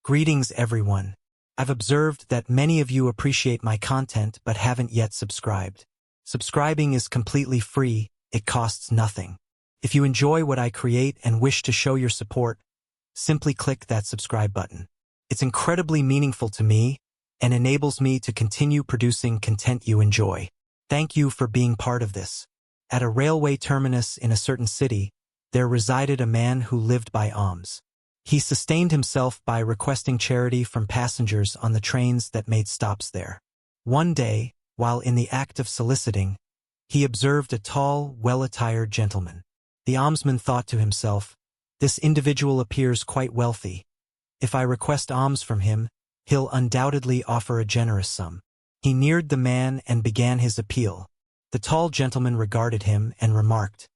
Greetings everyone. I've observed that many of you appreciate my content but haven't yet subscribed. Subscribing is completely free, it costs nothing. If you enjoy what I create and wish to show your support, simply click that subscribe button. It's incredibly meaningful to me and enables me to continue producing content you enjoy. Thank you for being part of this. At a railway terminus in a certain city, there resided a man who lived by alms. He sustained himself by requesting charity from passengers on the trains that made stops there. One day, while in the act of soliciting, he observed a tall, well-attired gentleman. The almsman thought to himself, "This individual appears quite wealthy. If I request alms from him, he'll undoubtedly offer a generous sum." He neared the man and began his appeal. The tall gentleman regarded him and remarked,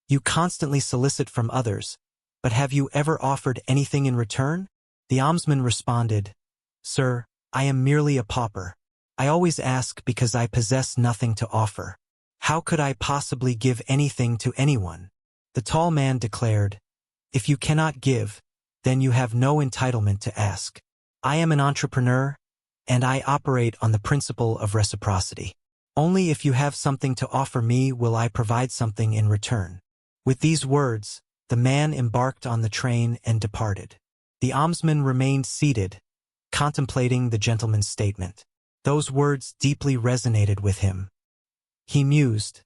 "You constantly solicit from others, but have you ever offered anything in return?" The almsman responded, "Sir, I am merely a pauper. I always ask because I possess nothing to offer. How could I possibly give anything to anyone?" The tall man declared, "If you cannot give, then you have no entitlement to ask. I am an entrepreneur, and I operate on the principle of reciprocity. Only if you have something to offer me will I provide something in return." With these words, the man embarked on the train and departed. The almsman remained seated, contemplating the gentleman's statement. Those words deeply resonated with him. He mused,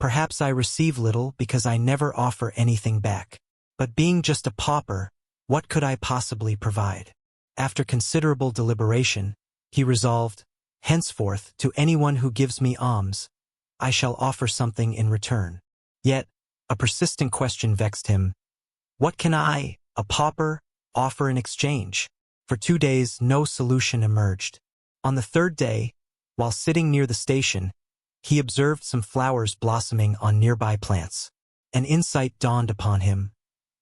"Perhaps I receive little because I never offer anything back. But being just a pauper, what could I possibly provide?" After considerable deliberation, he resolved, "Henceforth, to anyone who gives me alms, I shall offer something in return." Yet, a persistent question vexed him. What can I, a pauper, offer in exchange? For 2 days, no solution emerged. On the third day, while sitting near the station, he observed some flowers blossoming on nearby plants. An insight dawned upon him.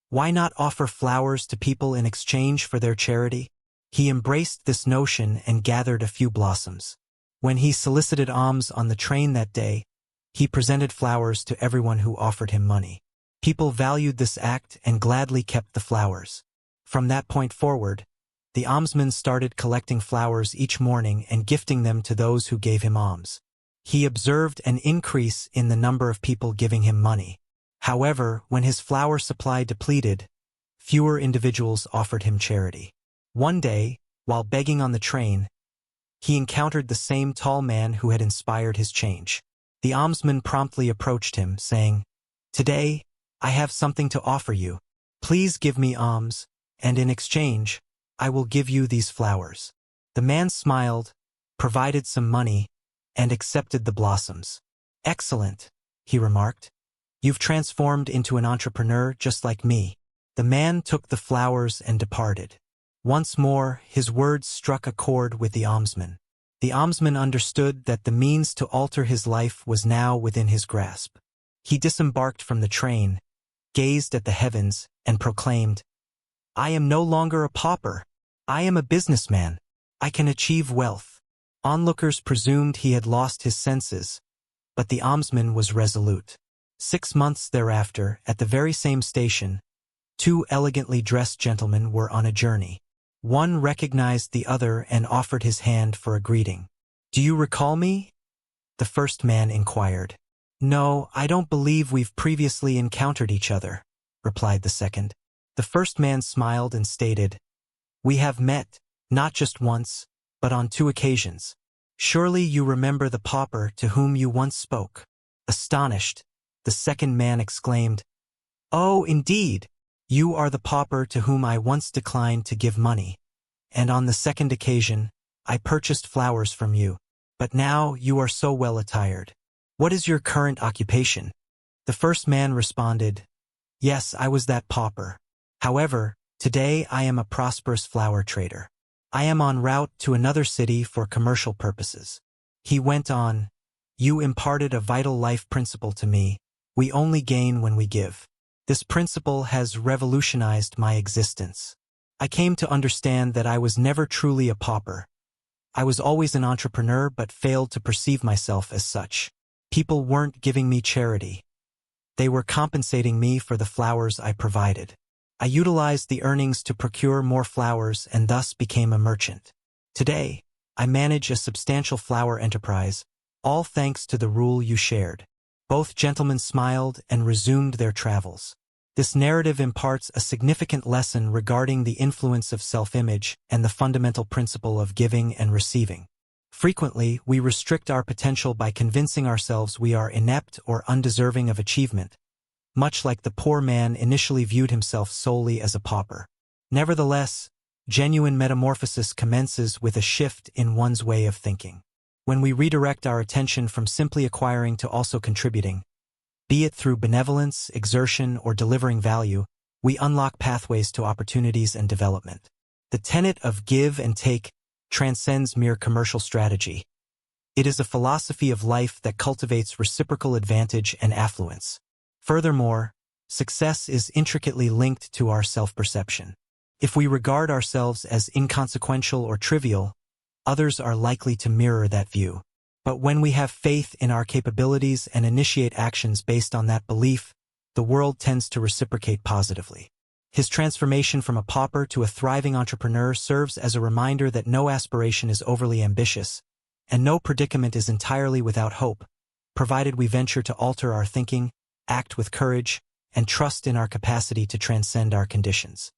Why not offer flowers to people in exchange for their charity? He embraced this notion and gathered a few blossoms. When he solicited alms on the train that day, he presented flowers to everyone who offered him money. People valued this act and gladly kept the flowers. From that point forward, the almsman started collecting flowers each morning and gifting them to those who gave him alms. He observed an increase in the number of people giving him money. However, when his flower supply depleted, fewer individuals offered him charity. One day, while begging on the train, he encountered the same tall man who had inspired his change. The almsman promptly approached him, saying, "Today, I have something to offer you. Please give me alms, and in exchange, I will give you these flowers." The man smiled, provided some money, and accepted the blossoms. "Excellent," he remarked. "You've transformed into an entrepreneur just like me." The man took the flowers and departed. Once more, his words struck a chord with the almsman. The almsman understood that the means to alter his life was now within his grasp. He disembarked from the train, gazed at the heavens, and proclaimed, "I am no longer a pauper. I am a businessman. I can achieve wealth." Onlookers presumed he had lost his senses, but the almsman was resolute. 6 months thereafter, at the very same station, 2 elegantly dressed gentlemen were on a journey. One recognized the other and offered his hand for a greeting. "Do you recall me?" the first man inquired. "No, I don't believe we've previously encountered each other," replied the second. The first man smiled and stated, "We have met, not just once, but on 2 occasions. Surely you remember the pauper to whom you once spoke." Astonished, the second man exclaimed, "Oh, indeed! You are the pauper to whom I once declined to give money, and on the second occasion, I purchased flowers from you. But now you are so well attired. What is your current occupation?" The first man responded, "Yes, I was that pauper. However, today I am a prosperous flower trader. I am en route to another city for commercial purposes." He went on, "You imparted a vital life principle to me. We only gain when we give. This principle has revolutionized my existence. I came to understand that I was never truly a pauper. I was always an entrepreneur but failed to perceive myself as such. People weren't giving me charity. They were compensating me for the flowers I provided. I utilized the earnings to procure more flowers and thus became a merchant. Today, I manage a substantial flower enterprise, all thanks to the rule you shared. Both gentlemen smiled and resumed their travels. This narrative imparts a significant lesson regarding the influence of self-image and the fundamental principle of giving and receiving. Frequently, we restrict our potential by convincing ourselves we are inept or undeserving of achievement, much like the poor man initially viewed himself solely as a pauper. Nevertheless, genuine metamorphosis commences with a shift in one's way of thinking. When we redirect our attention from simply acquiring to also contributing, be it through benevolence, exertion, or delivering value, we unlock pathways to opportunities and development. The tenet of give and take transcends mere commercial strategy. It is a philosophy of life that cultivates reciprocal advantage and affluence. Furthermore, success is intricately linked to our self-perception. If we regard ourselves as inconsequential or trivial, others are likely to mirror that view. But when we have faith in our capabilities and initiate actions based on that belief, the world tends to reciprocate positively. His transformation from a pauper to a thriving entrepreneur serves as a reminder that no aspiration is overly ambitious, and no predicament is entirely without hope, provided we venture to alter our thinking, act with courage, and trust in our capacity to transcend our conditions.